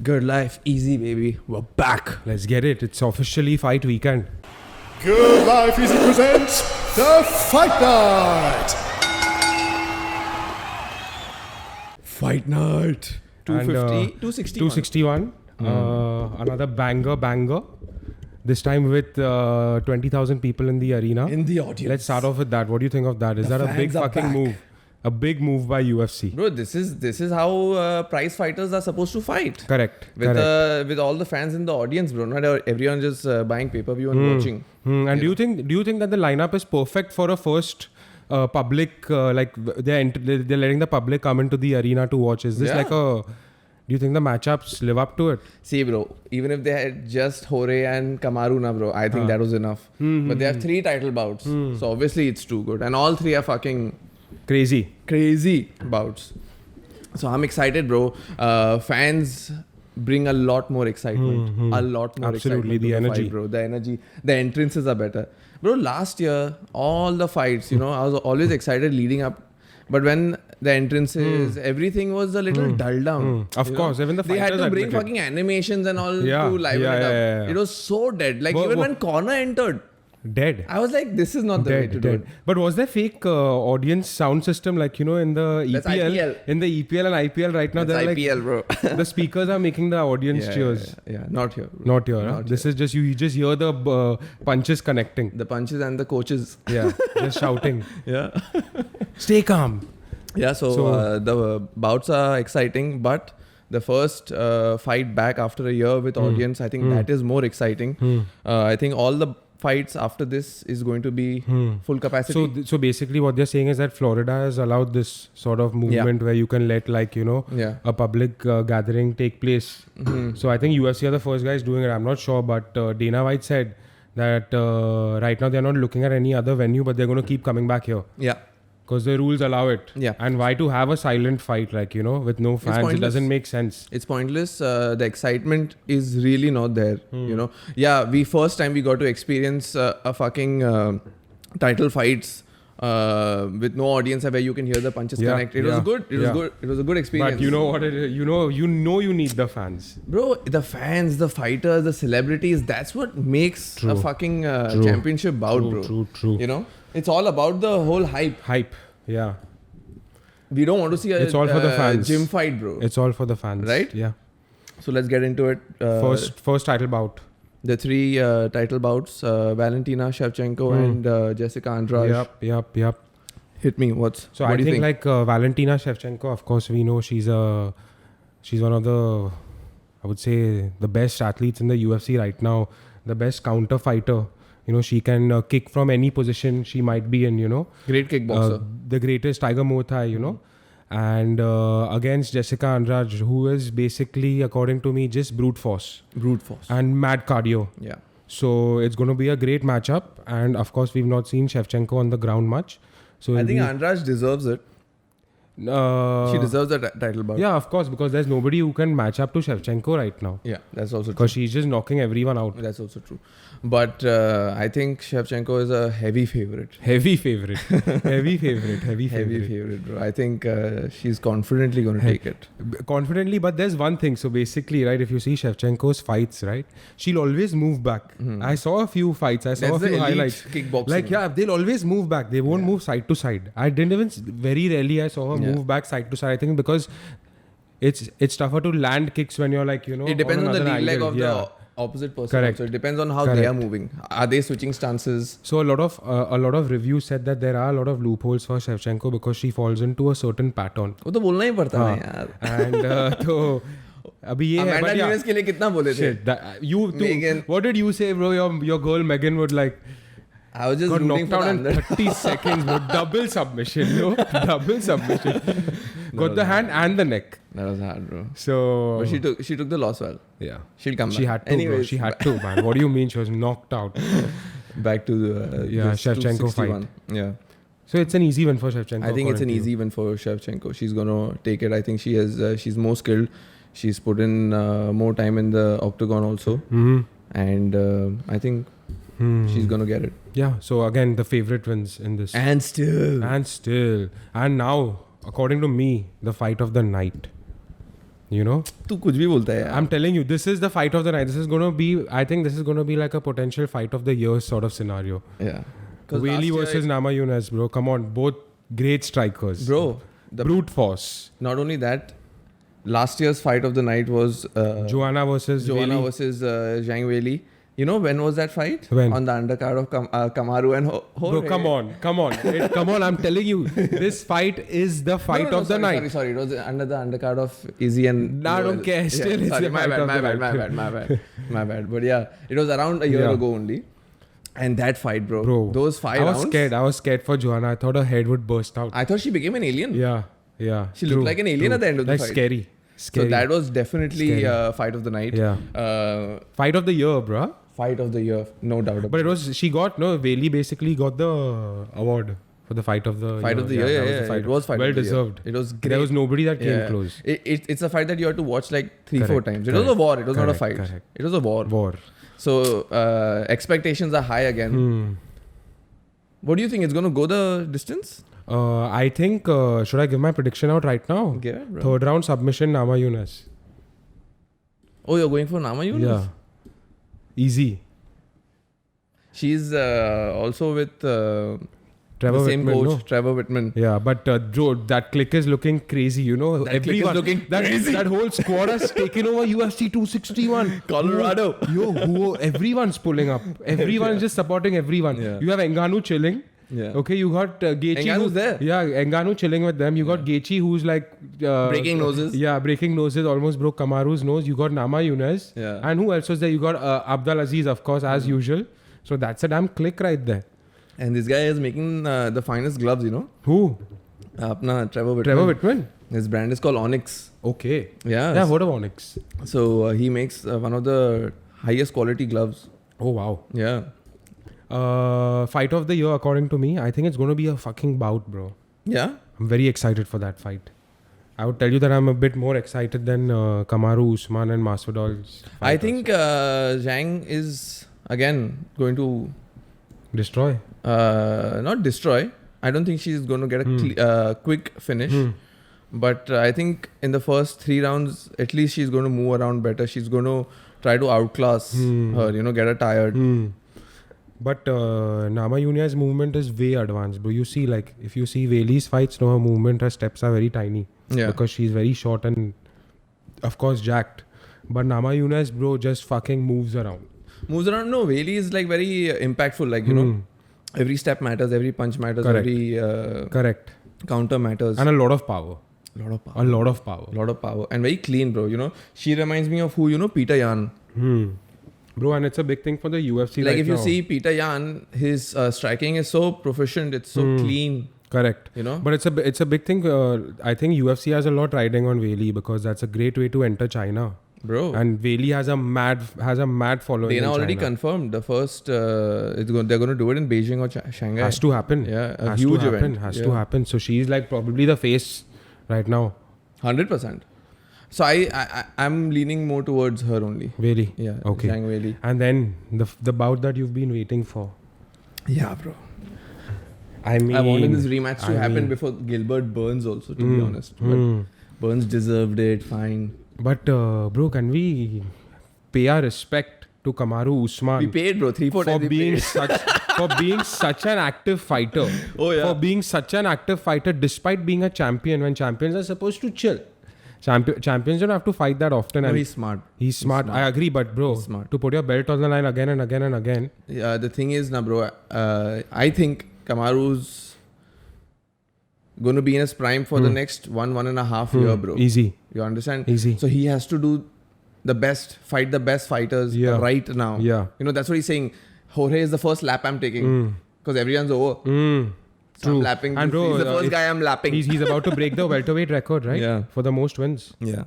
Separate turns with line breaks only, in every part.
Good life, easy baby. We're back.
Let's get it. It's officially fight weekend.
Good Life Easy presents the Fight Night.
Fight night. 250, 261.
261. Another banger. This time with 20,000 people in the arena.
In the audience.
Let's start off with that. What do you think of that? Is
The
that a big
fans are
fucking
back.
move? A big move by UFC.
Bro, this is how prize fighters are supposed to fight.
Correct.
With all the fans in the audience, bro. Not everyone just buying pay-per-view and watching.
And do you think that the lineup is perfect for a first public they're letting the public come into the arena to watch? Is this
Yeah.
do you think the matchups live up to it?
See, bro, even if they had just Jorge and Kamaru na, bro, I think that was enough. But they have 3 title bouts. So obviously it's too good. And all 3 are fucking crazy bouts. So I'm excited, bro. Fans bring a lot more excitement. A lot more
Absolutely,
excitement
the
to
energy.
fight, bro. The energy. The entrances are better. Bro, last year, all the fights, I was always excited leading up. But when the entrances, everything was a little dulled down.
Of
you
course,
know?
even the
they had
fighters
to bring
admitted.
fucking animations and all
Yeah,
to liven
yeah,
it up.
yeah.
It was so dead. Like
But
even when Connor entered,
Dead.
I was like, this is not the way to do it.
But was there fake audience sound system in the
That's
EPL?
IPL.
In the EPL and IPL right now,
That's
they're
IPL, bro.
like the speakers are making the audience cheers.
Yeah, not here. Bro.
Not here. Huh?
Not
This is just you just hear the punches connecting.
The punches and the coaches.
Yeah, just shouting.
Yeah.
Stay calm.
Yeah, so the bouts are exciting, but the first fight back after a year with audience, I think that is more exciting. I think all the fights after this is going to be full capacity.
So basically, what they're saying is that Florida has allowed this sort of movement where you can let a public gathering take place. So I think UFC are the first guys doing it. I'm not sure, but Dana White said that right now they're not looking at any other venue, but they're going to keep coming back here.
Yeah.
Because the rules allow it.
Yeah.
And why to have a silent fight with no fans? It
pointless.
doesn't make sense.
It's pointless. The excitement is really not there. Yeah, first time we got to experience a fucking title fights with no audience where you can hear the punches connect. It was good. It was good. It was a good experience.
But you know what it is? You know you need the fans.
Bro, the fans, the fighters, the celebrities, that's what makes a fucking championship bout, bro.
True.
It's all about the whole hype.
Yeah.
We don't want to see
It's all for the fans.
gym fight, bro.
It's all for the fans.
Right?
Yeah.
So let's get into it.
First title bout.
The 3 title bouts, Valentina Shevchenko and Jessica Andrade.
Yep.
Hit me.
So
what
I
do you
think Valentina Shevchenko, of course, we know she's one of the, I would say, the best athletes in the UFC right now. The best counter fighter. She can kick from any position she might be in,
Great kickboxer.
The greatest Tiger Muay Thai, And against Jessica Andrade, who is basically, according to me, just brute force. And mad cardio.
Yeah.
So it's going to be a great matchup. And of course, we've not seen Shevchenko on the ground much. So
I think Andrade deserves it. She deserves the title bout.
Yeah, of course, because there's nobody who can match up to Shevchenko right now.
Yeah, that's also true.
Because she's just knocking everyone out.
That's also true. But I think Shevchenko is a heavy favorite.
Heavy favorite,
bro. I think she's confidently going to take it.
Confidently, but there's one thing. So basically, right, if you see Shevchenko's fights, right, she'll always move back. I saw a few fights. I saw
That's
a few
the elite
highlights.
kickboxing.
They'll always move back. They won't move side to side. I didn't even, very rarely I saw her move back side to side. I think because it's tougher to land kicks when you're
It depends on the
another
leg
angle.
of the opposite person.
Correct.
So it depends on how they are moving. Are they switching stances?
So a lot of reviews said that there are a lot of loopholes for Shevchenko because she falls into a certain pattern.
वो तो बोलना ही पड़ता है यार.
And तो अभी ये है.
Amanda Nunes के लिए कितना बोले थे?
Shit, what did you say, bro? Your girl Megan would
I was just
got
rooting
knocked
for
out in 30 seconds, bro. Double submission, double submission. Got the hand and the neck.
That was hard, bro.
So,
But she took the loss well.
Yeah,
She'll come back.
She had to,
Anyways,
bro. She had to, man. What do you mean? She was knocked out.
Back to the this
Shevchenko
261.
fight.
Yeah,
So it's an easy win for Shevchenko.
I think it's an
according to
easy win for Shevchenko. She's gonna take it. I think she has. She's more skilled. She's put in more time in the octagon also, and I think she's gonna get it.
Yeah. So again, the favorite wins in this.
And still,
And now, according to me, the fight of the night. You know?
तू कुछ भी बोलता है यार.
I'm telling you, this is the fight of the night. I think this is going to be like a potential fight of the year sort of scenario.
Yeah.
Whaley versus Namajunas, bro. Come on, both great strikers.
Bro, the
brute force.
Not only that, last year's fight of the night was
Joanna versus
Zhang Weili. You know when was that fight?
When?
On the undercard of Kamaru and Jorge.
Bro, come on. I'm telling you, this fight is the fight of the night.
Sorry. It was under the undercard of Izzy and.
Nah, I don't care. Still, it's
sorry,
the fight of the night.
My bad. But yeah, it was around a year ago only. And that fight, bro. Those 5 rounds.
I was scared for Joanna. I thought her head would burst out.
I thought she became an alien.
Yeah.
She looked like an alien at the end of the fight.
Scary.
So that was definitely fight of the night.
Yeah. Fight of the year, bruh.
Fight of the year, no doubt about it.
But Weili basically got the award for the fight of the
year. Yeah. It was fight
well
of the
deserved.
Year. It was great.
There was nobody that came close.
It's a fight that you have to watch like 3-4 times. It was a war. It was not a fight.
Correct.
It was a war. So expectations are high again. What do you think? It's going to go the distance?
I think, should I give my prediction out right now?
Give it, bro.
Third round submission, Namajunas.
Oh, you're going for Namajunas?
Yeah. Easy.
She's also with
Trevor
the same
Whitman,
coach, Trevor Whitman.
Yeah, but Joe, that clique is looking crazy, you know.
Everyone looking crazy.
That whole squad has taken over UFC 261.
Colorado.
Everyone's pulling up. Everyone's just supporting everyone.
Yeah.
You have Ngannou chilling.
Yeah.
Okay, you got Gaethje.
Ngannou's there.
Yeah, Ngannou chilling with them. You got Gaethje, who's like
breaking noses.
Yeah, breaking noses. Almost broke Kamaru's nose. You got Namajunas.
Yeah.
And who else was there? You got Abdulaziz, of course, as usual. So that's a damn click right there.
And this guy is making the finest gloves, you know.
Who?
Trevor Whitman.
Trevor Whitman.
His brand is called Onyx.
Okay.
Yeah.
Yeah, I've heard of Onyx.
So he makes one of the highest quality gloves.
Oh wow.
Yeah.
Fight of the year, according to me, I think it's going to be a fucking bout, bro.
Yeah?
I'm very excited for that fight. I would tell you that I'm a bit more excited than Kamaru, Usman and Masvidal's fight.
I think Zhang is, again, going to...
Destroy?
Not destroy. I don't think she's going to get a quick finish. But I think in the first 3 rounds, at least she's going to move around better. She's going to try to outclass her, get her tired.
But Namajunas' movement is way advanced, bro. You see, like, if you see Weili's fights, her movement, her steps are very tiny.
Yeah.
Because she's very short and, of course, jacked. But Namajunas, bro, just fucking moves around.
No, Weili is like very impactful. Like, you know, every step matters, every punch matters, every counter matters.
And a lot of power.
A lot of power. And very clean, bro. You know, she reminds me of who, Peter Yan.
Bro, and it's a big thing for the UFC.
Like if you see Peter Yan, his striking is so proficient, it's so clean.
Correct.
You know?
But it's a big thing. I think UFC has a lot riding on Weili because that's a great way to enter China.
Bro.
And Weili has a mad following.
Dana already confirmed the first. They're going to do it in Beijing or Shanghai.
Has to happen.
Yeah, a huge event.
Has to happen. So she's like probably the face right now.
100%. So I'm leaning more towards her only.
Weili.
Yeah.
Okay.
Zhang Weili.
And then the bout that you've been waiting for.
Yeah, bro.
I
wanted this rematch to happen before Gilbert Burns also, to be honest. But Burns deserved it. Fine.
But bro, can we pay our respect to Kamaru Usman?
We paid, bro. 3-4 times.
For being such an active fighter.
Oh yeah.
For being such an active fighter, despite being a champion, when champions are supposed to chill. Champions don't have to fight that often.
No,
and
he's smart.
He's smart. I agree, but bro, to put your belt on the line again and again and again.
Yeah, the thing is, bro, I think Kamaru's going to be in his prime for the next 1.5 year, bro.
Easy.
You understand?
Easy.
So he has to do fight the best fighters right now.
Yeah.
That's what he's saying. Jorge is the first lap I'm taking because everyone's over. So
True.
I'm lapping.
And bro,
he's the first guy I'm lapping.
He's about to break the welterweight record, right?
Yeah.
For the most wins.
Yeah.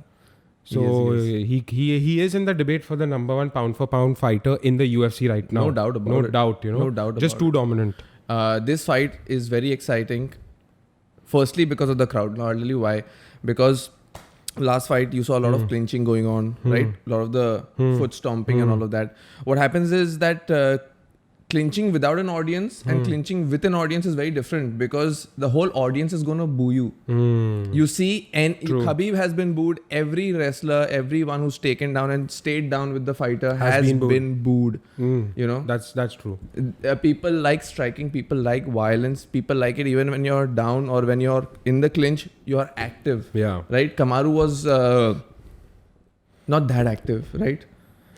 So he is in the debate for the number 1 pound for pound fighter in the UFC right now.
No doubt about it.
No doubt,
No doubt about
Just too dominant.
This fight is very exciting. Firstly, because of the crowd. Now, I'll tell you why. Because last fight, you saw a lot of clinching going on, right? A lot of the foot stomping and all of that. What happens is that clinching without an audience and clinching with an audience is very different, because the whole audience is going to boo you. You see, and Khabib has been booed. Every wrestler, everyone who's taken down and stayed down with the fighter has been booed. You know,
that's true.
People like striking, people like violence, people like it even when you're down or when you're in the clinch, you're active.
Yeah.
Right? Kamaru was not that active, right?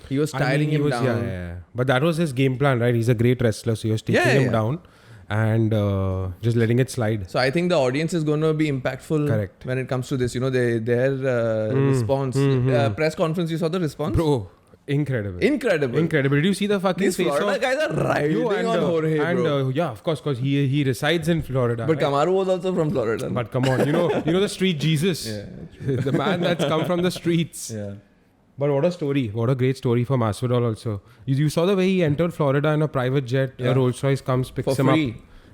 He was tiring him down.
Yeah. But that was his game plan, right? He's a great wrestler, so he was taking him down and just letting it slide.
So I think the audience is going to be impactful when it comes to this. You know, their response. Press conference, you saw the response?
Bro, incredible. Did you see the fucking
These
face
Florida guys are riding on Jorge, bro.
Yeah, of course, because he resides in Florida.
But Kamaru was also from Florida.
But come on, you know the street Jesus. The man that's come from the streets.
Yeah.
But what a story. What a great story for Masvidal also. You saw the way he entered Florida in a private jet. A Rolls Royce comes, picks him up.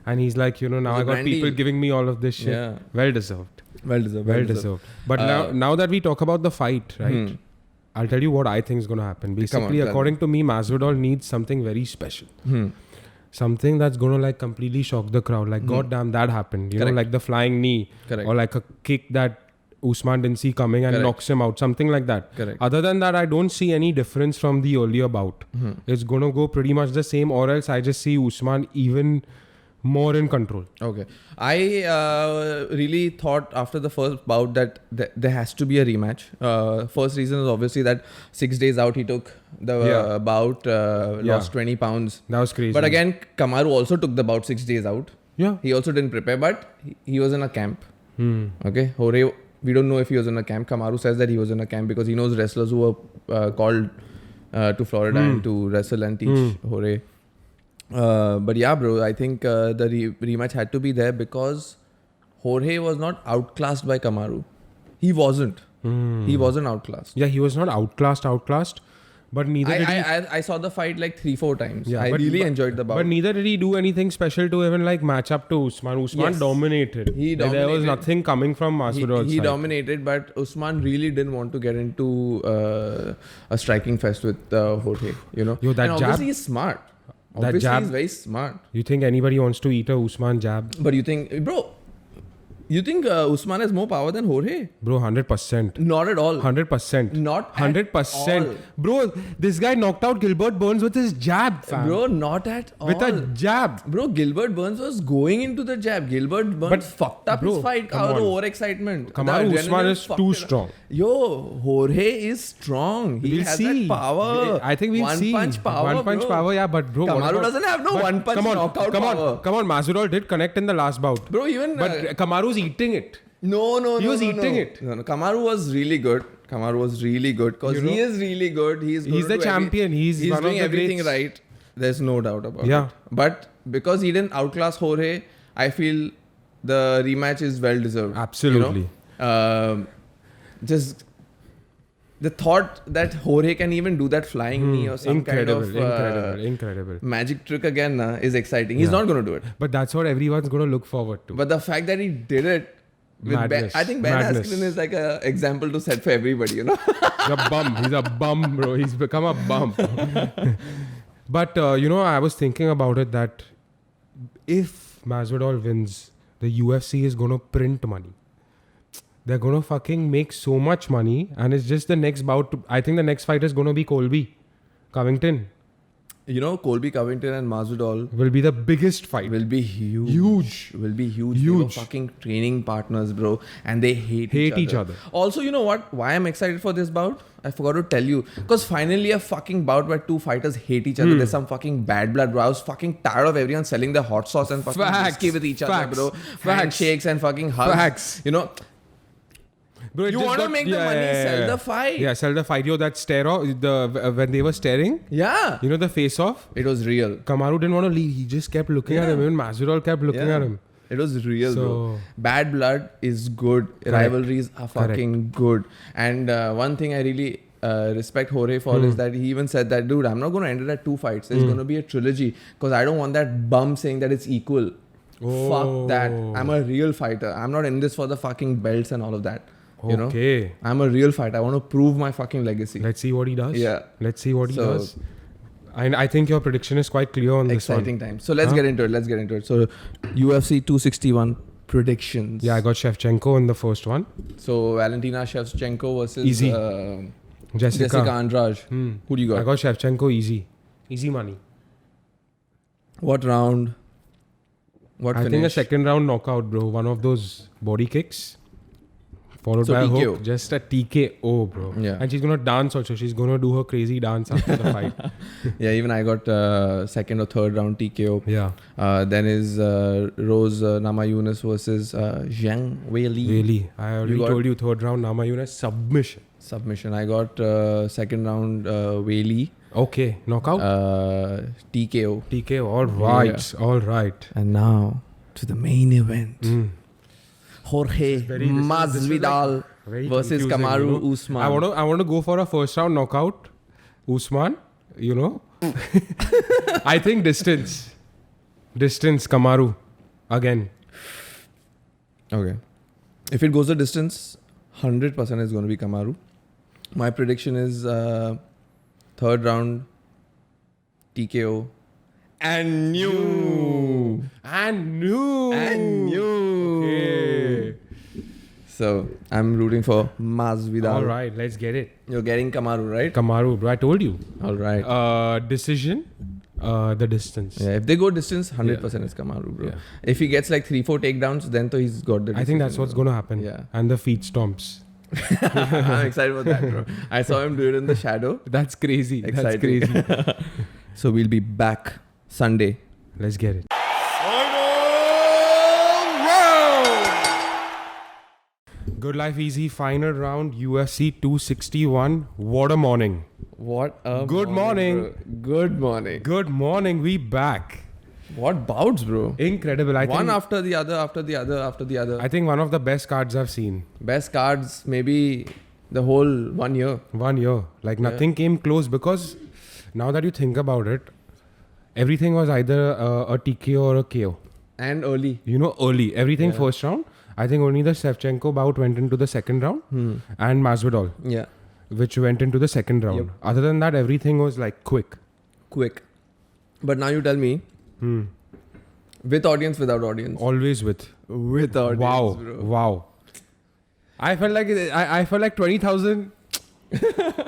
And he's like, now I got people giving me all of this shit. Yeah. Well deserved. Well deserved. But now that we talk about the fight, right? I'll tell you what I think is going to happen. Basically, according to me, Masvidal needs something very special. Something that's going to like completely shock the crowd. Like, goddamn, that happened. You know, like the flying knee. Or like a kick that Usman didn't see coming and knocks him out. Something like that. Other than that, I don't see any difference from the earlier bout. It's going to go pretty much the same, or else I just see Usman even more in control.
Okay. I really thought after the first bout that there has to be a rematch. First reason is obviously that 6 days out he took the bout, lost 20 pounds.
That was crazy.
But again, Kamaru also took the bout 6 days out.
Yeah.
He also didn't prepare, but he was in a camp. Okay. Jorge, we don't know if he was in a camp. Kamaru says that he was in a camp because he knows wrestlers who were called to Florida and to wrestle and teach Jorge. But yeah, bro, I think the rematch had to be there because Jorge was not outclassed by Kamaru. He wasn't. He wasn't outclassed.
Yeah, he was not outclassed. But neither did he.
I saw the fight like 3-4 times. Yeah, I really enjoyed the bout.
But neither did he do anything special to even like match up to Usman. Usman dominated.
He dominated.
There was nothing coming from Masvidal's
He
side.
Dominated, but Usman really didn't want to get into a striking fest with Jorge. You know,
that
and obviously he's smart. Obviously he's very smart.
You think anybody wants to eat a Usman jab?
But you think Usman has more power than Jorge?
Bro, 100%.
Not at all.
100%.
Not
100%.
At all.
Bro, this guy knocked out Gilbert Burns with his jab, fam.
Bro, not at all.
With a jab.
Bro, Gilbert Burns was going into the jab. Gilbert Burns fucked up his fight out of overexcitement.
Kamaru Usman is too strong.
Yo, Jorge is strong. He has that power.
I think we'll see.
One punch power, yeah.
But bro,
Kamaru doesn't have no one punch knockout power.
Come on. Masvidal did connect in the last bout.
Bro, even...
But Kamaru's eating it.
No.
He was eating it.
No. Kamaru was really good. Because he is really good. He's
the champion. He's one
doing
of the
everything
greats.
right. There's no doubt about it. But because he didn't outclass Jorge, I feel the rematch is well deserved.
Absolutely.
You know? Just the thought that Jorge can even do that flying knee or some
incredible
magic trick again is exciting. He's not going to do it.
But that's what everyone's going to look forward to.
But the fact that he did it with Ben, I think Ben Askren is like an example to set for everybody, you know.
He's a bum, bro. He's become a bum. But, I was thinking about it that if Masvidal wins, the UFC is going to print money. They're going to fucking make so much money. And it's just the next bout. I think the next fight is going to be Colby Covington.
You know, Colby Covington and Masvidal
will be the biggest fight.
Will be huge. Will be huge. They were fucking training partners, bro. And they hate each other. Also, you know what? Why I'm excited for this bout? I forgot to tell you. Because finally a fucking bout where two fighters hate each other. There's some fucking bad blood, bro. I was fucking tired of everyone selling their hot sauce and fucking whiskey with each other, bro. Handshakes and fucking hugs. You know. Bro, you want to make the money, sell the fight.
Yeah, sell the fight. Yo, that stare off, when they were staring.
Yeah.
You know the face off?
It was real.
Kamaru didn't want to leave. He just kept looking at him. Even Masvidal kept looking at him.
It was real, bro. Bad blood is good. Rivalries are fucking good. And one thing I really respect Jorge for is that he even said that, dude, I'm not going to end it at 2 fights. There's going to be a trilogy. Because I don't want that bum saying that it's equal. Fuck that. I'm a real fighter. I'm not in this for the fucking belts and all of that. You know, I'm a real fighter. I want to prove my fucking legacy.
Let's see what he does.
Yeah.
Let's see what he does. I think your prediction is quite clear on this one.
Exciting time. So let's get into it. So UFC 261 predictions.
Yeah, I got Shevchenko in the first one.
So Valentina Shevchenko versus
Easy.
Jessica Andrade. Who do you got?
I got Shevchenko easy. Easy money.
What round? What
I
finish?
think a second round knockout, bro. One of those body kicks. Followed
So
by a
TKO.
hook. Just a TKO, bro.
Yeah.
And she's going to dance also. She's going to do her crazy dance after the fight.
Yeah, even I got second or third round TKO.
Yeah.
Then is Rose Namajunas versus Zhang Weili.
Really. I already
got-
told you third round Namajunas
Submission. I got second round Weili.
Okay. Knockout?
TKO.
TKO. All right.
Yeah.
All right.
And now to the main event. Jorge
this is
Masvidal
Very
versus
confusing,
Kamaru
you know.
Usman.
I want to go for a first round knockout. Usman, you know. I think distance. Distance, Kamaru. Again.
Okay. If it goes the distance, 100% is going to be Kamaru. My prediction is third round TKO. And new.
Okay.
So I'm rooting for Masvidal.
All right, let's get it.
You're getting Kamaru, right?
Kamaru, bro. I told you.
All right.
Decision. The distance.
Yeah, if they go distance, 100% is Kamaru, bro.
Yeah.
If he gets like 3-4 takedowns, then to he's got the
I think that's
decision,
what's
bro.
going to happen.
Yeah.
And the feet stomps.
I'm excited about that, bro. I saw him do it in the shadow.
That's crazy.
Exciting.
That's crazy.
So we'll be back Sunday.
Let's get it. Good Life Easy final round UFC 261. What a morning.
What a
Good morning.
bro. Good morning.
Good morning. We back.
What bouts, bro?
Incredible. I
One
think,
after the other, after the other, after the other.
I think one of the best cards I've seen.
Best cards, maybe the whole 1 year.
1 year. Like nothing came close because now that you think about it, everything was either a TKO or a KO.
And early.
You know, early. Everything first round. I think only the Shevchenko bout went into the second round and Masvidal,
Yeah.
which went into the second round.
Yep.
Other than that, everything was like quick.
Quick. But now you tell me, with audience, without audience?
Always with.
With audience,
Wow.
bro.
Wow. I felt like 20,000.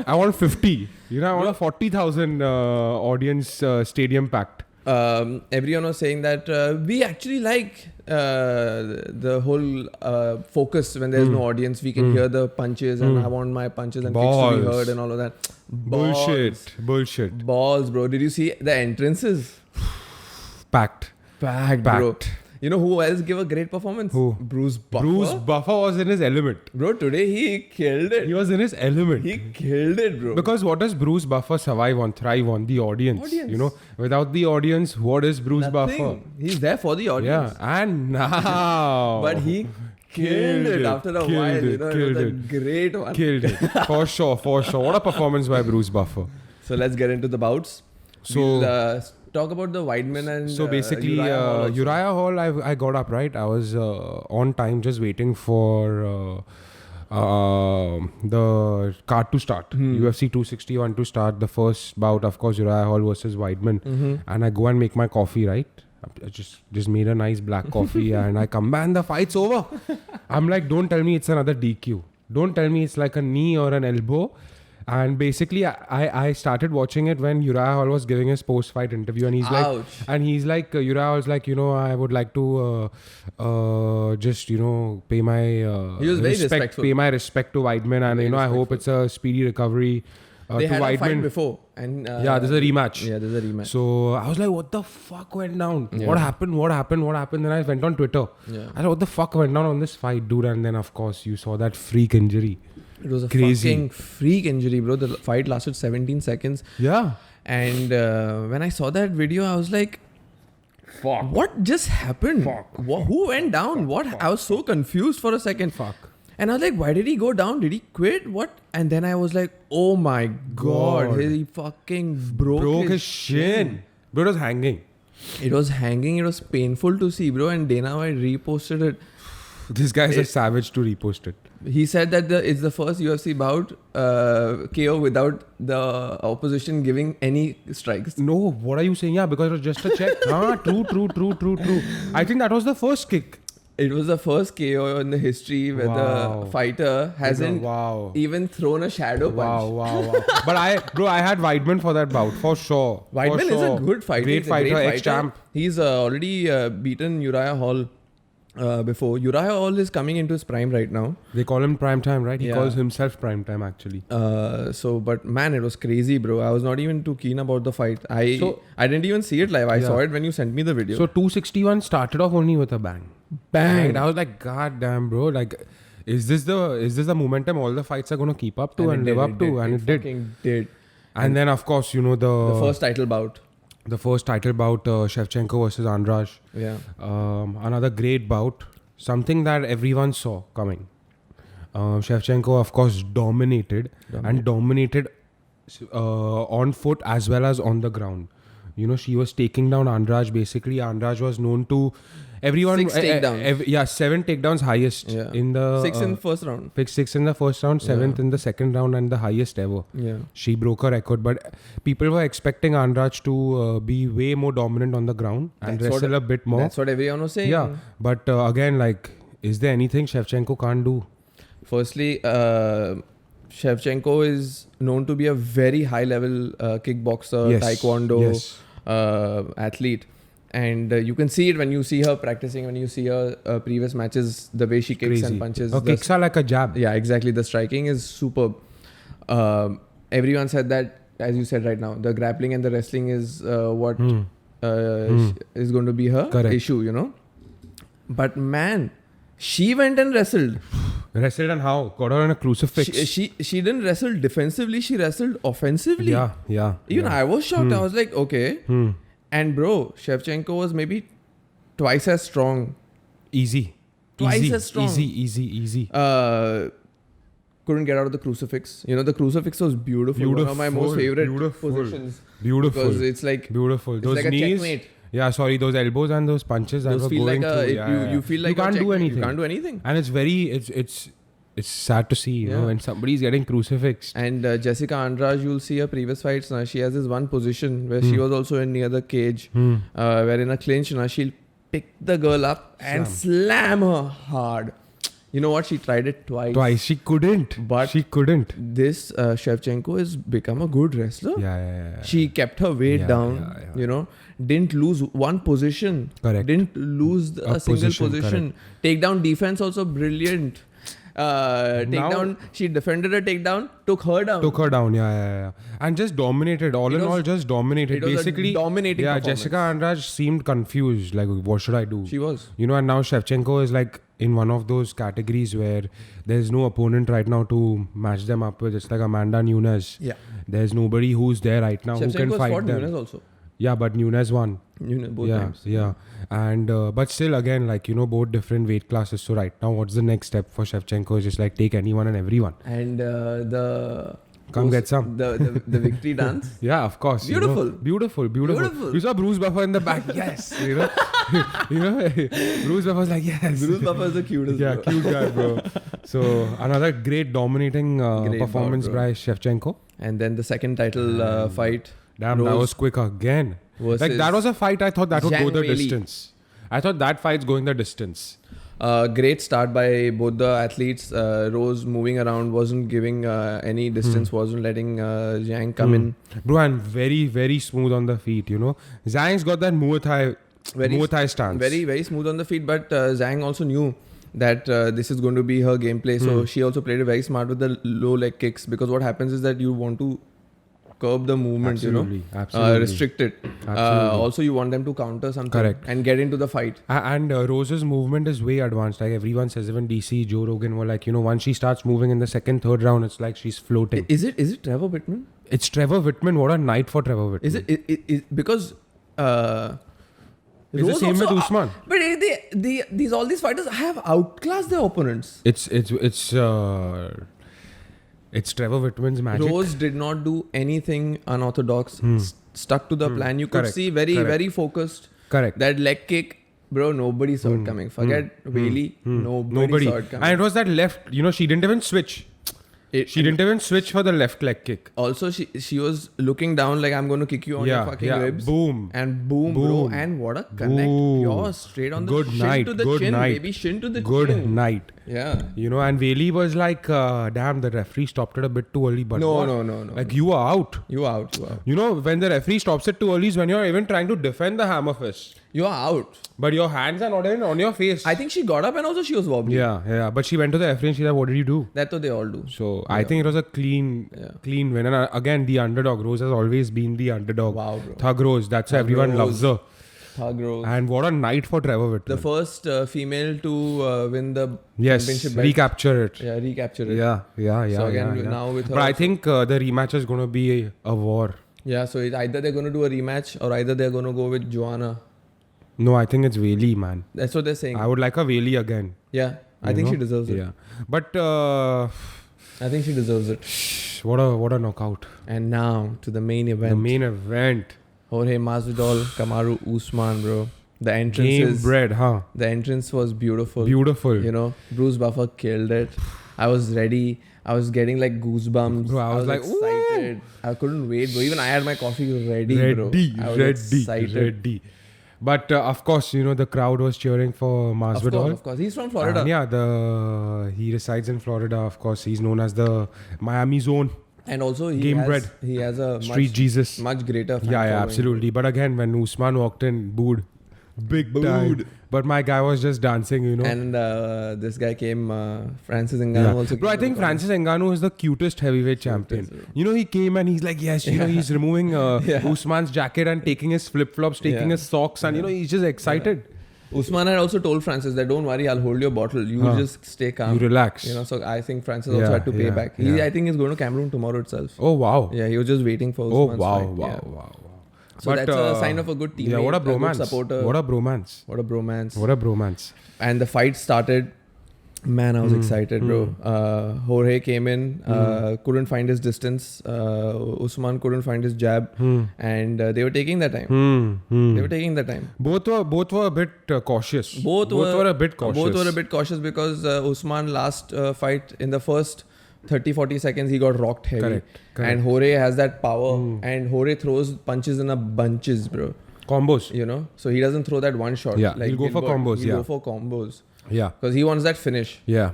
I want 50. You know, I want a 40,000 audience stadium packed.
Everyone was saying that we actually like the whole focus when there's no audience. We can hear the punches and I want my punches and kicks to be
Balls.
heard and all of that. Balls.
Bullshit.
Balls, bro. Did you see the entrances?
Packed.
Bro. You know who else gave a great performance?
Who?
Bruce Buffer.
Bruce Buffer was in his element.
Bro, today he killed it.
He was in his element.
He killed it, bro.
Because what does Bruce Buffer survive on, thrive on? The audience. You know, without the audience, what is Bruce Buffer?
Nothing. He's there for the audience.
Yeah, and now.
But he killed it after a while. You know, it was a great one.
Killed it. For sure. What a performance by Bruce Buffer.
So let's get into the bouts.
So-
We'll, talk about the Weidman and
So basically,
Uriah Hall also.
Uriah Hall, I got up, right? I was on time just waiting for the card to start. UFC 261 to start. The first bout, of course, Uriah Hall versus Weidman. And I go and make my coffee, right? I just made a nice black coffee and I come back and the fight's over. I'm like, don't tell me it's another DQ. Don't tell me it's like a knee or an elbow. And basically, I started watching it when Uriah Hall was giving his post-fight interview, and he's like, Uriah Hall's like, I would like to just pay my
he was very respectful.
pay my respect to Weidman, and I hope it's a speedy recovery.
They
to
had
Weidman.
a fight before, and
Yeah, there's a rematch.
Yeah, there's a rematch.
So I was like, what the fuck went down?
Yeah.
What happened? Then I went on Twitter.
Yeah.
I said, what the fuck went down on this fight, dude? And then, of course, you saw that freak injury.
It was a
Crazy.
fucking freak injury, bro. The fight lasted 17 seconds.
Yeah.
And when I saw that video, I was like,
Fuck.
what just happened?
Fuck.
Who went down? I was so confused for a second.
Fuck.
And I was like, why did he go down? Did he quit? What? And then I was like, oh my God. He fucking broke
his shin. Bro, it was hanging.
It was hanging. It was painful to see, bro. And Dana White reposted it.
This guy is a savage to repost it.
He said that it's the first UFC bout KO without the opposition giving any strikes.
No, what are you saying? Yeah, because it was just a check. True. I think that was the first kick.
It was the first KO in the history where the fighter hasn't even thrown a shadow punch.
Wow. But I had Weidman for that bout, for sure.
Weidman is a good fighter.
Great fighter, ex-champ.
He's already beaten Uriah Hall before. Uriah Hall is coming into his prime right now.
They call him prime time, right? He calls himself prime time, actually.
But man, it was crazy, bro. I was not even too keen about the fight. I didn't even see it live. I saw it when you sent me the video.
So 261 started off only with a bang. And I was like, God damn, bro. Like, is this the momentum all the fights are going to keep up to and live up to? And it did. And then, of course, you know, the
first title bout.
The first title bout, Shevchenko versus Andrade.
Yeah.
Another great bout. Something that everyone saw coming. Shevchenko, of course, dominated on foot as well as on the ground. You know, she was taking down Andrade. Basically, Andrade was known to everyone.
6 takedowns.
7 takedowns highest in the
6 in the first round.
6 in the first round, 7th in the second round, and the highest ever.
Yeah,
she broke her record, but people were expecting Andrade to be way more dominant on the ground and wrestle a bit more.
That's what everyone was saying.
Yeah, but again, like, is there anything Shevchenko can't do?
Firstly, Shevchenko is known to be a very high-level kickboxer, taekwondo athlete. And you can see it when you see her practicing, when you see her previous matches, the way she kicks and punches.
Her kicks are like a jab.
Yeah, exactly. The striking is superb. Everyone said that, as you said right now, the grappling and the wrestling is what is going to be her issue, you know. But man, she went and wrestled.
Wrestled and how? Got her in a crucifix.
She didn't wrestle defensively. She wrestled offensively.
Yeah.
Even I was shocked. I was like, okay. And bro, Shevchenko was maybe twice as strong.
Easy.
As strong.
Easy.
Couldn't get out of the crucifix. You know, the crucifix was beautiful. One of my most favorite positions.
Beautiful.
Because it's like...
Beautiful. Those
like
knees...
a checkmate.
Yeah, sorry, those elbows and those punches that were going through.
You feel like
you can't do anything.
You can't do anything.
And it's very... It's sad to see, you know, when somebody's getting crucifixed.
And Jessica Andrade, you'll see her previous fights now. She has this one position where she was also in near the cage, where in a clinch now she'll pick the girl up and slam her hard. You know what? She tried it twice.
She couldn't.
This Shevchenko has become a good wrestler.
Yeah.
She kept her weight down. You know, didn't lose one position.
Correct.
Didn't lose a single position. Takedown defense also brilliant. Takedown, she defended a takedown, took her down.
Yeah. And just dominated. Just dominated. Basically,
dominating performance.
Jessica Andrade seemed confused. Like, what should I do?
She was.
You know, and now Shevchenko is like in one of those categories where there's no opponent right now to match them up with. It's like Amanda Nunes.
Yeah.
There's nobody who's there right now who can fight them.
Nunes also.
Yeah, but Nunes won.
Both times.
Yeah. And but still, again, like, you know, both different weight classes. So right now, what's the next step for Shevchenko? Is just like take anyone and everyone.
And
get some.
The victory dance.
Yeah, of course.
Beautiful.
You know, beautiful. You saw Bruce Buffer in the back. Yes. You know, Bruce Buffer's like, yes.
Bruce Buffer is the cutest.
Yeah, cute guy, bro. So another great dominating performance by Shevchenko.
And then the second title fight.
Damn, that was quick again. Like, that was a fight I thought that would go the distance. I thought that fight's going the distance.
Great start by both the athletes. Rose moving around, wasn't giving any distance, wasn't letting Zhang come in.
Bro, and very, very smooth on the feet, you know. Zhang's got that Muay Thai stance.
Very, very smooth on the feet, but Zhang also knew that this is going to be her gameplay. So she also played it very smart with the low leg kicks, because what happens is that you want to curb the movement, restrict it. Also, you want them to counter something and get into the fight.
And Rose's movement is way advanced. Like everyone says, even DC, Joe Rogan were like, you know, once she starts moving in the second, third round, it's like she's floating.
Is it Trevor Whitman?
It's Trevor Whitman. What a night for Trevor Whitman.
Is it because
it's the same with Usman.
But all these fighters have outclassed their opponents.
It's Trevor Whitman's magic.
Rose did not do anything unorthodox. Stuck to the plan. You could see very focused.
Correct.
That leg kick Bro, nobody saw it coming. Forget Bailey. Nobody saw it coming.
And it was that left, she didn't even switch. She didn't even switch for the left leg kick.
Also, she was looking down like, I'm going to kick you on your fucking ribs.
Boom.
And boom, bro. And what a connect. Pure straight on the shin to the chin, baby. Shin to the chin.
Good night.
Yeah.
And Bailey was like, damn, the referee stopped it a bit too early. But
No.
Like, you are out.
You are out.
When the referee stops it too early is when you're even trying to defend the hammer fist.
You are out.
But your hands are not even on your face.
I think she got up and also she was wobbly.
Yeah. But she went to the referee and she said, what did you do?
That's what they all do.
So I think it was a clean win. And again, the underdog. Rose has always been the underdog.
Wow, bro.
Thug Rose. That's why everyone loves her.
Thug Rose.
And what a night for Trevor Whitman.
The first female to win the championship belt.
Recapture it.
Yeah, recapture it.
Yeah.
So again, now with her.
But I think the rematch is going to be a war.
Yeah, so either they're going to do a rematch or either they're going to go with Joanna.
No, I think it's Bailey, man.
That's what they're saying.
I would like a Bailey again.
Yeah, I think she deserves it.
Yeah. But
I think she deserves it.
What a knockout.
And now to the main event.
The main event.
Jorge Masvidal, Kamaru Usman, bro. The entrance
Game bred, huh?
The entrance was beautiful.
Beautiful.
Bruce Buffer killed it. I was ready. I was getting like goosebumps.
Bro, I was like,
excited.
Ooh!
I couldn't wait, bro. Even I had my coffee ready, bro. I was excited.
Ready. But of course, the crowd was cheering for Masvidal.
Of course. He's from Florida.
And he resides in Florida. Of course, he's known as the Miami Zone.
And also, he has a
Street Jesus.
Much greater fan
Yeah, absolutely. But again, when Usman walked in, booed. Big time. But my guy was just dancing,
And this guy came, Francis Ngannou also came.
Bro, I think Francis Ngannou is the cutest heavyweight champion. He came and he's like, yes, he's removing Usman's jacket and taking his flip-flops, taking his socks, and he's just excited.
Usman had also told Francis that don't worry, I'll hold your bottle. You just stay calm.
You relax.
So I think Francis also had to pay back. I think he's going to Cameroon tomorrow itself.
Oh, wow.
Yeah, he was just waiting for Usman's fight.
Wow.
So that's a sign of a good teammate.
Yeah, what a bromance.
A good supporter.
What a bromance.
What a bromance. And the fight started. Man, I was excited, bro. Jorge came in, couldn't find his distance. Usman couldn't find his jab. And they were taking their time. They were taking their time.
Both were a bit cautious.
Both were
a bit
cautious because Usman last fight in the first 30-40 seconds he got rocked heavy.
Correct.
And Jorge has that power and Jorge throws punches in a bunches, bro.
Combos.
So he doesn't throw that one shot.
Yeah, he'll go for combos.
He'll go for combos.
Yeah.
Because he wants that finish.
Yeah.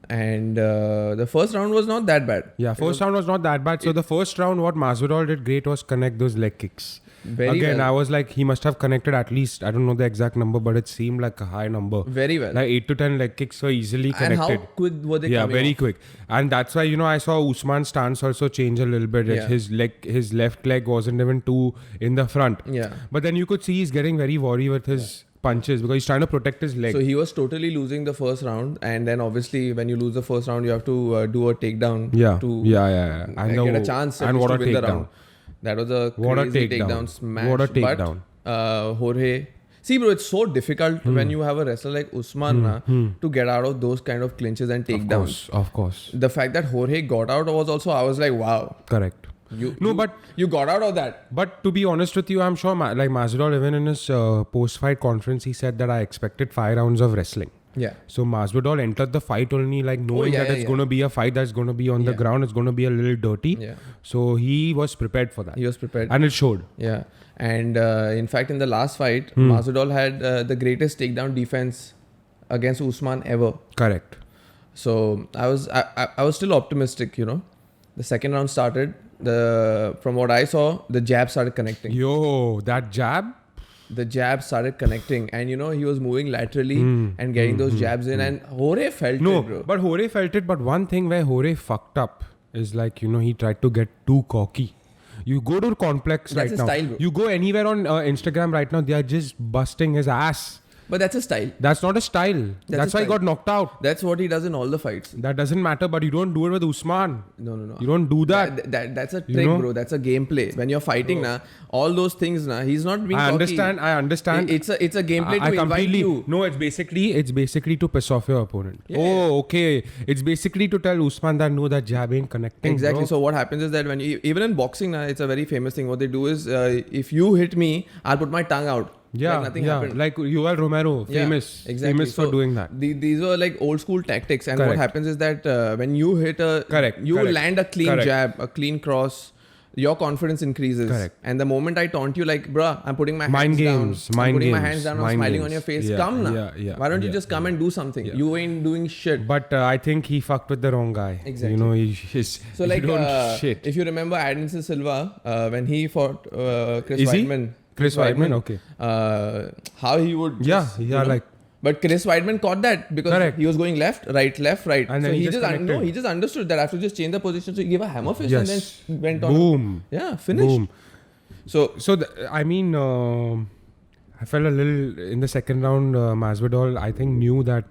And the first round was not that bad.
Yeah, round was not that bad. So the first round, what Masvidal did great was connect those leg kicks. I was like, he must have connected at least, I don't know the exact number, but it seemed like a high number.
Very well.
Like 8 to 10 leg kicks were easily connected.
And how quick were they coming
Yeah, very
off?
quick. And that's why, I saw Usman's stance also change a little bit.
Yeah.
His left leg wasn't even too in the front.
Yeah.
But then you could see he's getting very wary with his punches because he's trying to protect his leg.
So he was totally losing the first round. And then obviously when you lose the first round, you have to do a takedown.
Yeah.
And get a chance
and what
to
a
win the
takedown.
round. That was a crazy takedown smash.
What a takedown.
But Jorge... See, bro, it's so difficult when you have a wrestler like Usman to get out of those kind of clinches and takedowns.
Of course.
The fact that Jorge got out was also... I was like, wow.
Correct.
But you got out of that.
But to be honest with you, I'm sure Masvidal, even in his post-fight conference, he said that I expected 5 rounds of wrestling.
Yeah.
So Masvidal entered the fight only knowing that it's going to be a fight that's going to be on the ground. It's going to be a little dirty.
Yeah.
So he was prepared for that.
He was prepared.
And it showed.
Yeah. And in fact, in the last fight, Masvidal had the greatest takedown defense against Usman ever.
Correct.
So I was still optimistic, The second round started. From what I saw, the jab started connecting.
Yo, that jab?
The jab started connecting, and he was moving laterally and getting those jabs in, and Jorge felt it, bro.
But Jorge felt it. But one thing where Jorge fucked up is he tried to get too cocky. You go to Complex
That's
right
a
now.
style, bro.
You go anywhere on Instagram right now, they are just busting his ass.
But that's a style.
That's not a style. That's why he got knocked out.
That's what he does in all the fights.
That doesn't matter, but you don't do it with Usman.
No.
You don't do that.
That's a trick, bro. That's a gameplay. When you're fighting, all those things, he's not being cocky.
I understand.
It's a gameplay to invite you.
No, it's basically to piss off your opponent.
Yeah.
Oh, okay. It's basically to tell Usman that no, that jab ain't connecting.
Exactly.
Bro.
So what happens is that when even in boxing, it's a very famous thing. What they do is, if you hit me, I'll put my tongue out.
Yeah,
like nothing
yeah.
happened.
Like Yoel Romero, famous, famous for doing that.
These were like old school tactics, and
Correct.
what happens is that when you hit you land a clean jab, a clean cross, your confidence increases.
Correct.
And the moment I taunt you, like, bruh, I'm putting my hands down. I'm putting my hands down. I'm smiling on your face. Come now. Why don't you just come and do something? You ain't doing shit.
But I think he fucked with the wrong guy.
Exactly.
You know, he's
so like,
shit.
if you remember Anderson Silva, when he fought Chris
Is he?
Weidman.
Chris Weidman, okay.
How he would just,
like.
But Chris Weidman caught that because he was going left, right.
And
so
then
he just understood that I have to just change the position. So he gave a hammer fist and then went on.
Boom.
Yeah, finished.
Boom.
So
I mean, I felt a little in the second round. Masvidal, I think, knew that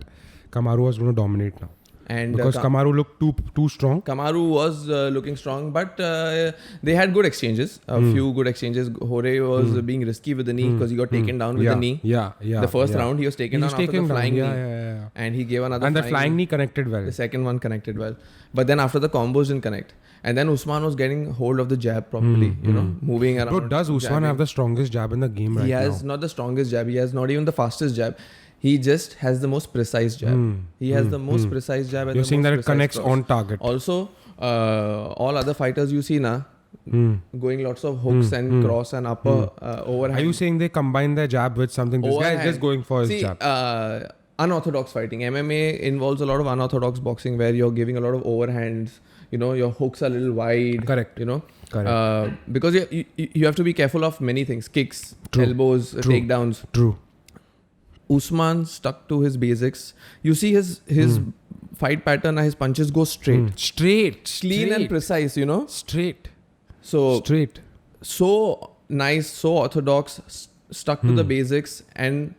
Kamaru was going to dominate now.
And
because Kamaru looked too strong.
Kamaru was looking strong, but they had good exchanges. A few good exchanges. Jorge was being risky with the knee because he got taken down with the knee.
Yeah.
The first round he was taken down after the flying knee.
Yeah.
And he gave another.
And the flying knee connected well.
The second one connected well, but then after the combos didn't connect. And then Usman was getting hold of the jab properly, moving around.
Bro, does Usman have the strongest jab in the game right now?
He has not the strongest jab. He has not even the fastest jab. He just has the most precise jab. He has the most precise jab. And
You're saying that it connects
cross.
on target.
Also, all other fighters you see now, going lots of hooks and cross and upper overhand.
Are you saying they combine their jab with something? This guy is just going for his jab.
Unorthodox fighting. MMA involves a lot of unorthodox boxing where you're giving a lot of overhands. Your hooks are a little wide.
Correct.
Correct. Because you have to be careful of many things. Kicks, elbows, takedowns.
True.
Usman stuck to his basics. You see his fight pattern, his punches go straight. Clean and precise,
Straight.
So nice, so orthodox, stuck to the basics and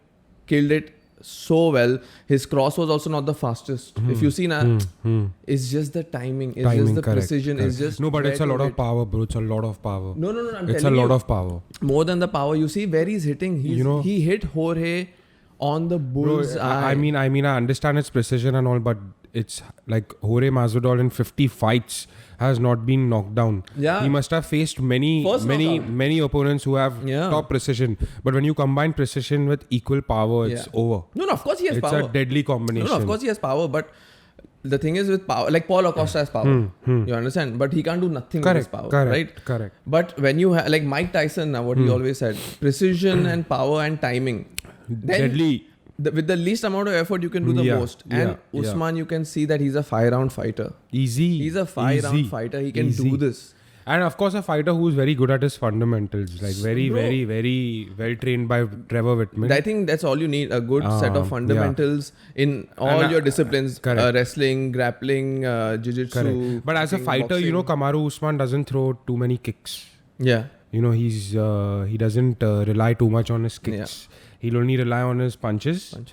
killed it so well. His cross was also not the fastest. If you see now, it's just the timing. It's just the precision. It's just
no, but it's a lot of power, bro. It's a lot of power.
No. I'm
it's
telling
a lot
you,
of power.
More than the power. You see where he's hitting. He hit Jorge on the bull's eye.
I mean, I understand its precision and all, but it's like Jorge Masvidal in 50 fights has not been knocked down.
Yeah.
He must have faced many opponents who have top precision. But when you combine precision with equal power, it's over.
No, of course he has power.
It's a deadly combination.
No, of course he has power, but the thing is with power, like Paul Acosta has power. You understand? But he can't do nothing with his power, right?
Correct.
But when you have, like Mike Tyson, now what he always said, precision and power and timing.
Deadly.
With the least amount of effort, you can do the most. And Usman, you can see that he's a 5-round fighter.
Easy.
He's a 5-round fighter. He can do this.
And of course, a fighter who's very good at his fundamentals. Like very well trained by Trevor Whitman.
I think that's all you need. A good set of fundamentals in all your disciplines. Wrestling, grappling, jiu-jitsu.
But as a fighter, boxing. Kamaru Usman doesn't throw too many kicks.
Yeah.
He doesn't rely too much on his kicks. He'll only rely on his punches and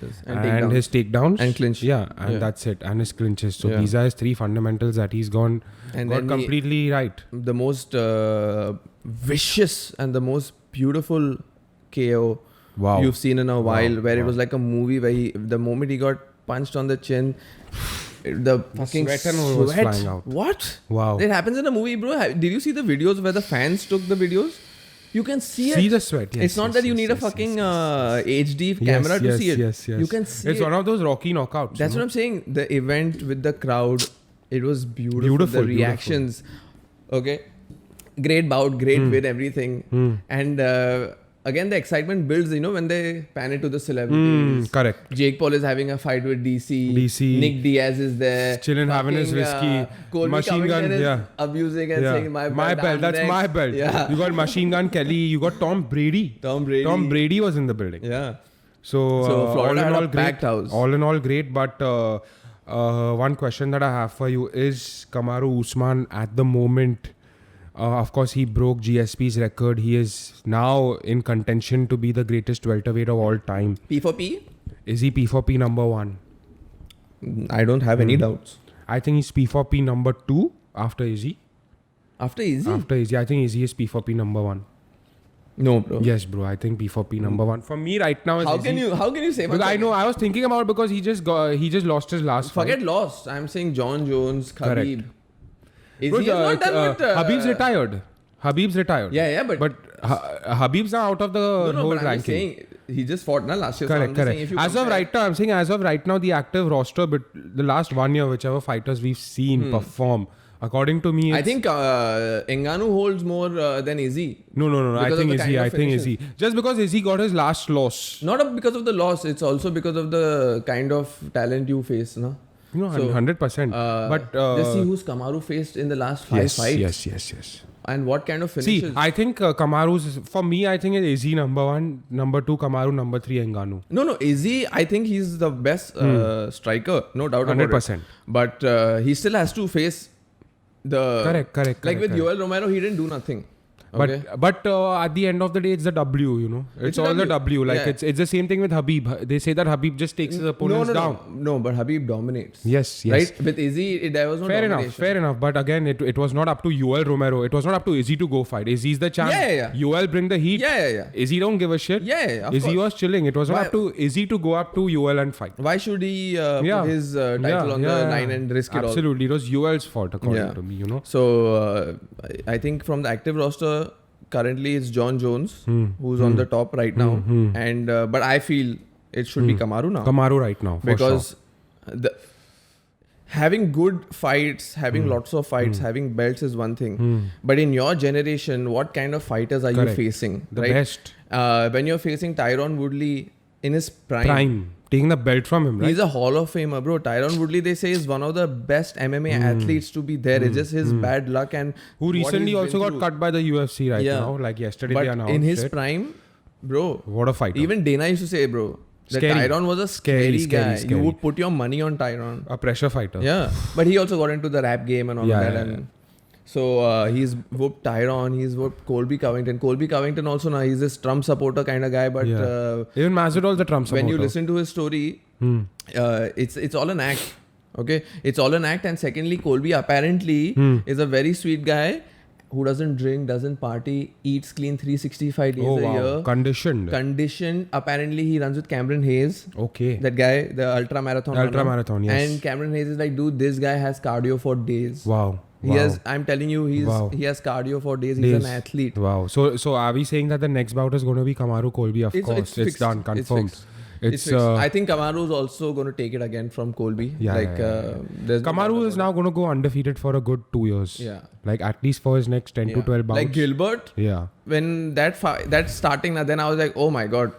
his takedowns
and clinch.
That's it. And his clinches. So these are his three fundamentals that he's got completely right.
The most vicious and the most beautiful KO you've seen in a while, where it was like a movie where the moment he got punched on the chin, the fucking sweat
was flying out.
What?
Wow.
That happens in a movie, bro. Did you see the videos where the fans took the videos? You can see it.
See the sweat. Yes,
it's not that you need a fucking HD camera to see it.
Yes.
You can see it.
It's one of those Rocky knockouts.
That's what I'm saying. The event with the crowd, it was beautiful. The reactions. Okay. Great bout, great win, everything. And again, the excitement builds, when they pan it to the celebrities.
Correct.
Jake Paul is having a fight with DC. Nick Diaz is there.
Chilling, having his whiskey. Machine Gun,
abusing and saying, my belt.
That's my belt.
Yeah.
You got Machine Gun Kelly. You got Tom Brady. Tom Brady was in the building.
Yeah.
So
Florida
all in all,
packed house.
All in all, great. But one question that I have for you is Kamaru Usman at the moment. Of course, he broke GSP's record. He is now in contention to be the greatest welterweight of all time.
P4P?
Is he P4P number 1?
I don't have any doubts.
I think he's P4P number 2 after Izzy.
After Izzy?
After Izzy. I think Izzy is P4P number 1.
No, bro.
Yes, bro. I think P4P number 1. For me right now is
How
Izzy.
can you say?
Because I know. I was thinking about it because he just lost his last fight.
Forget lost. I'm saying John Jones, Khabib.
Correct.
Izzy is not done with...
Habib's retired.
Yeah, but
Habib's now out of the whole ranking.
I'm saying he just fought na last year. So
Correct,
I'm just saying
correct.
if you
As of
compare-
right now, I'm saying as of right now, the active roster, but the last 1 year, whichever fighters we've seen perform, according to me,
I
it's,
think Ngannou holds more than Izzy.
no. I
because of
think
the
Izzy.
kind
I
of
think
finishes.
Izzy. Just because Izzy got his last loss.
Not because of the loss, it's also because of the kind of talent you face, no?
No,
So,
100%. But
just see who's Kamaru faced in the last 5 fights.
Yes.
And what kind of finishes.
See, I think Kamaru's, for me, I think it's Izzy number 1, number 2 Kamaru, number 3 Ngannou.
No, Izzy, I think he's the best striker, no doubt about
100%.
it. But he still has to face the...
Correct.
Like with Yoel Romero, he didn't do nothing. Okay?
But at the end of the day, it's the W, you know. It's
a
all
W.
the W. Like
Yeah.
it's the same thing with Habib. They say that Habib just takes his opponents down.
No, but Habib dominates.
Yes.
Right? With Izzy, there was no domination.
Fair enough. But again, it was not up to Yoel Romero. It was not up to Izzy to go fight. Izzy's the champ.
Yeah.
Yoel bring the heat.
Yeah.
Izzy don't give a shit.
Yeah, of
Izzy
course.
was chilling. It was not
Why-
up to Izzy to go up to Yoel and fight.
Why should he put his title on the line and risk it all?
Absolutely. It was Yoel's fault, according to me, you know.
So I think from the active roster, currently it's John Jones, who's on the top right now. And but I feel it should be Kamaru now.
Kamaru right now, for
Because having good fights, having lots of fights, having belts is one thing. But in your generation, what kind of fighters are
Correct.
you facing?
The
right?
best.
When you're facing Tyron Woodley in his
Prime. Taking the belt from him, right?
He's a Hall of Famer, bro. Tyron Woodley, they say, is one of the best MMA athletes to be there. It's just his bad luck and
Who
what
recently
he's
also
been
got
through.
cut by the UFC right
Yeah.
now. Like yesterday
But
they announced
in his
it.
prime, bro,
What a fighter.
even Dana used to say, bro, that
Scary.
Tyron was a scary guy.
Scary.
You would put your money on Tyron.
A pressure fighter.
Yeah. But he also got into the rap game and all
Yeah,
that.
yeah,
And so he's whooped Tyron, he's whooped Colby Covington. Colby Covington also now, he's this Trump supporter kind of guy. But
Even Masvidal's a Trump supporter.
when you listen to his story, it's all an act. Okay, it's all an act. And secondly, Colby apparently is a very sweet guy who doesn't drink, doesn't party, eats clean 365 days
Oh,
a
wow.
year.
Conditioned.
Apparently, he runs with Cameron Hayes.
Okay.
That guy, the ultra marathon.
Ultra-marathon, yes.
And Cameron Hayes is like, dude, this guy has cardio for days.
Wow.
He has. I'm telling you, he has cardio for days. He's an athlete.
Wow. So are we saying that the next bout is going to be Kamaru Colby? Of course. It's
fixed.
done. Confirmed.
It's fixed. I think Kamaru is also going to take it again from Colby. There's no doubt
Kamaru is
about
now going to go undefeated for a good 2 years.
Yeah.
Like at least for his next 10
it.
to 12 bouts.
Like Gilbert,
Yeah.
when that's starting, then I was like, oh my god,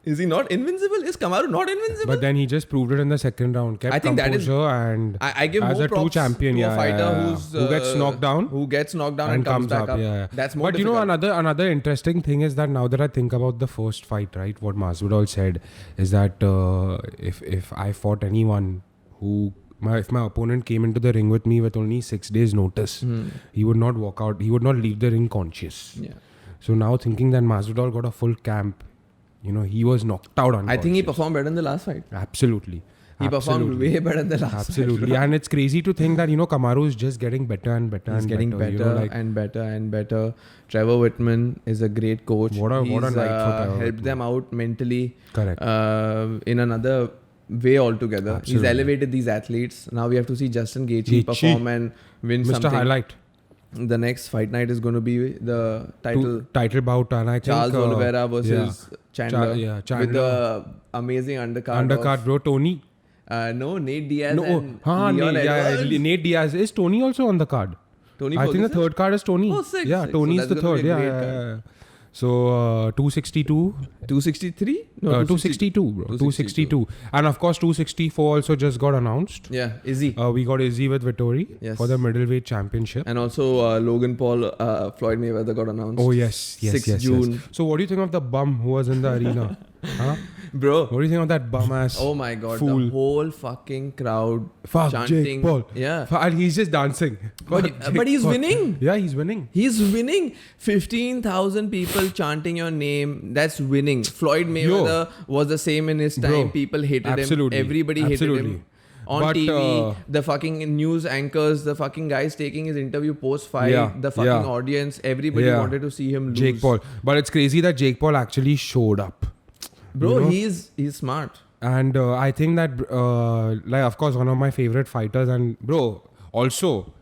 is he not invincible? Is Kamaru not invincible?
But then he just proved it in the second round. Kept
I think that is-
composure and
I give
as
more
a
props
true champion,
to a fighter
who gets knocked down,
who gets knocked down and comes back up.
Yeah.
That's more
But you know,
difficult.
another interesting thing is that now that I think about the first fight, right? What Masvidal said is that if I fought anyone if my opponent came into the ring with me with only 6 days notice, he would not walk out. He would not leave the ring conscious.
Yeah.
So now thinking that Masvidal got a full camp, you know, he was knocked out unconscious.
I think he performed better in the last fight.
Absolutely.
He performed way better in the last
Absolutely. And it's crazy to think that, you know, Kamaru is just getting better and better
He's
and
getting
better.
better
You know, like,
and better and better. Trevor Whitman is a great coach.
What a night for Trevor
helped
Whitman.
them out mentally.
Correct.
In another way altogether.
Absolutely.
He's elevated these athletes. Now we have to see Justin Gaethje
Gaethje.
perform and win
Mr.
something.
Highlight.
The next fight night is going to be the title.
Title bout, and I think
Charles Oliveira versus Chandler.
Chandler.
With the amazing undercard.
Undercard, bro. Tony.
No, Nate Diaz
No,
and Leon Edwards.
Nate Diaz. Is Tony also on the card?
Tony
I think the
Ferguson?
third card is Tony.
Oh, sick,
yeah,
sick.
Tony's
So
the
that's gonna
third.
be a
Yeah,
great
yeah,
card.
yeah. So 262.
263? No,
262, bro. 262. And of course, 264 also just got announced.
Yeah, Izzy.
We got Izzy with Vittori
Yes.
for the middleweight championship.
And also Logan Paul, Floyd Mayweather got announced.
Oh, yes.
6th June.
So what do you think of the bum who was in the arena? Huh?
Bro.
What do you think of that bum ass?
Oh my god,
fool.
the whole fucking crowd
Fuck
chanting.
Jake Paul.
Yeah.
And he's just dancing. Fuck Jake
But he's
Paul.
winning.
Yeah, he's winning.
He's winning. 15,000 people chanting your name. That's winning. Floyd Mayweather was the same in his time.
Bro,
People hated
absolutely.
him. Everybody hated
Absolutely.
him. On
But,
TV, the fucking news anchors, the fucking guys taking his interview post-fight,
Yeah,
the fucking
yeah.
audience, everybody
Yeah.
wanted to see him lose.
Jake Paul. But it's crazy that Jake Paul actually showed up.
Bro,
You know?
he's smart.
And I think that, like, of course, one of my favorite fighters. And, bro, also,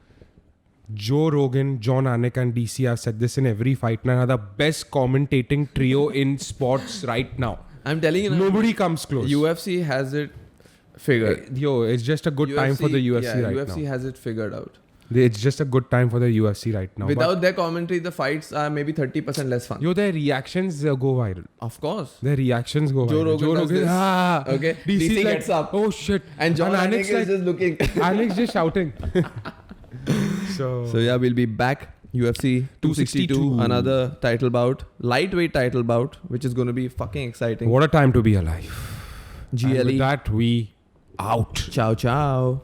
Joe Rogan, John Anik, and DC, I've said this in every fight night, are the best commentating trio in sports right now.
I'm telling you,
nobody comes close.
UFC has it figured.
Yo, it's just a good time for the UFC right
UFC
now.
has it figured out.
It's just a good time for the UFC right now.
Without their commentary, the fights are maybe 30% less fun.
Yo, their reactions go viral.
Of course.
Their reactions go viral.
Joe Rogan
this.
Okay.
DC
like,
gets up. Oh shit.
And John Anik is just looking.
Anik's just shouting. So
yeah, we'll be back. UFC 262, another title bout, lightweight title bout, which is going to be fucking exciting.
What a time to be alive.
GLE.
And with that, we out.
Ciao, ciao.